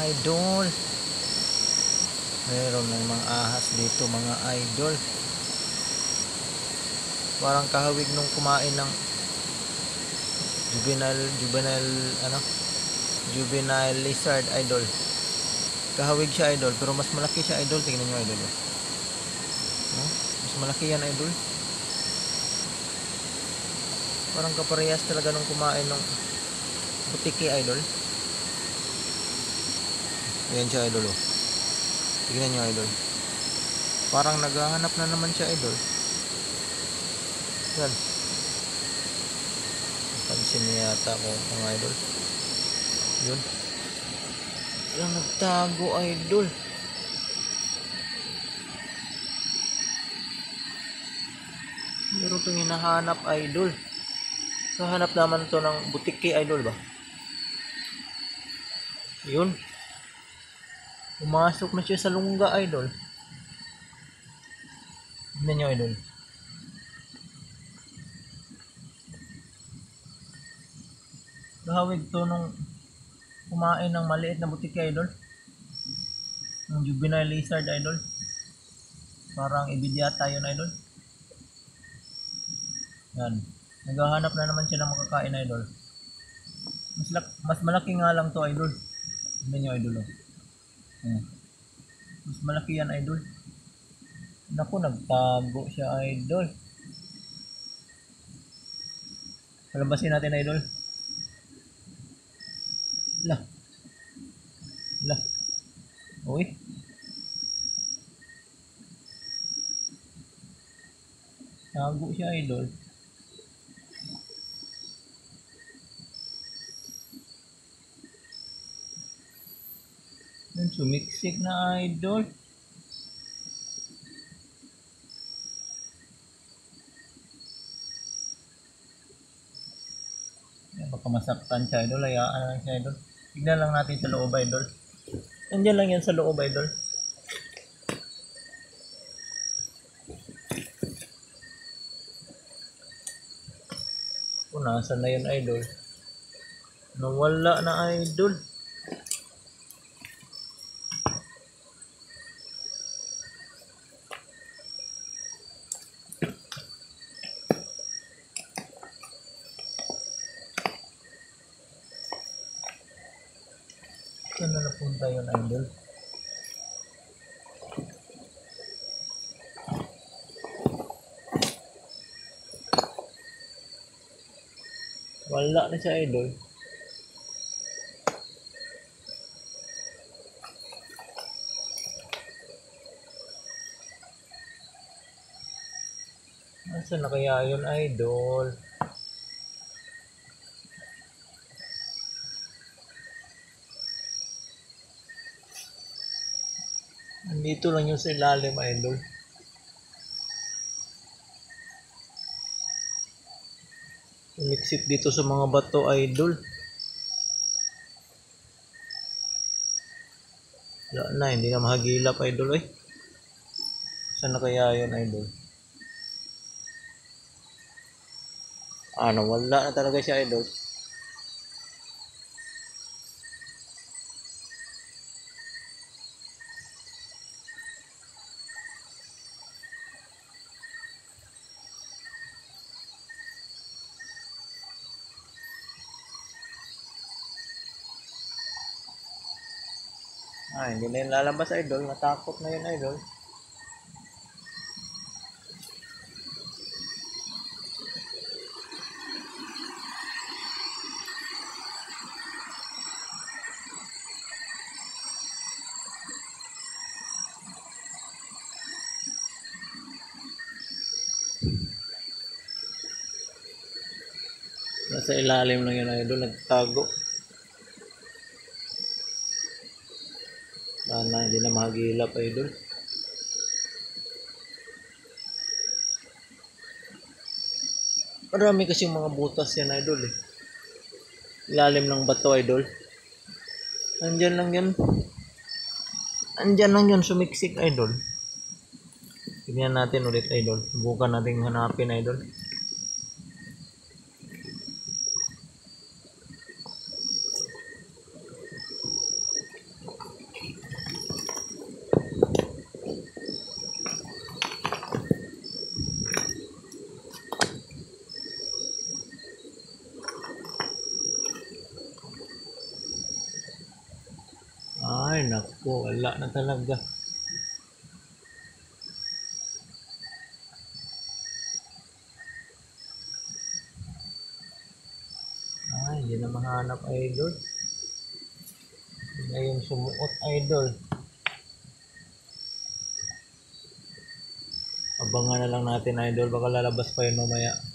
idol. Meron ng mga ahas dito mga idol. Parang kahawig nung kumain ng juvenile lizard idol. Kahawig siya idol, pero mas malaki siya idol. Tingnan nyo idol. No? Mas malaki yan idol. Parang kaparehas talaga nung kumain ng butiki idol. Ayan siya idol. Oh. Tingnan nyo idol. Parang naghahanap na naman siya idol. Yan. Pansin niya yata ko mga idol. Yun. Yan nagtago idol. Meron itong hinahanap idol. So hanap naman to ng butiki idol ba? Yun. Pumasok na siya sa lungga idol. Tignan nyo idol. Kahawig to nung kumain ng maliit na butiki idol. Ng juvenile lizard idol. Parang ibidyata yun idol. Yan. Naghahanap na naman siya ng makakain idol. Mas malaki nga lang to idol. Tignan nyo idol. Oh. Mas malaki yan idol. Naku, nagtago siya idol. Palabasin natin idol. Lah. Uy. Tago siya idol. Yan, sumiksik na idol. Yan, baka masaktan siya idol. Hayaan lang siya idol. Tignan lang natin sa loob idol. Nandiyan lang yan sa loob idol. Kung nasan na yun idol. Nawala na idol. Saan na napunta yun idol? Wala na siya idol. Nasaan na kaya yun idol? Nandito lang yung sa ilalim idol. Umiksik dito sa mga bato idol. Wala na, hindi na mahagilap idol eh. Saan na kaya yun idol? Wala na talaga siya idol. Hindi na yun lalabas idol. Natakot na yun idol. Nasa ilalim lang yun idol. Nagtago. Sana hindi na mahagilap idol. Marami kasi mga butas yan idol eh. Ilalim ng bato idol. Andyan lang yun sumiksik idol. Tingnan natin ulit idol. Subukan natin hanapin idol. ko, wala na talaga. Ay, hindi na mahanap, idol. Hindi na yung sumuot, idol. Abangan na lang natin, idol. Baka lalabas pa yun mamaya.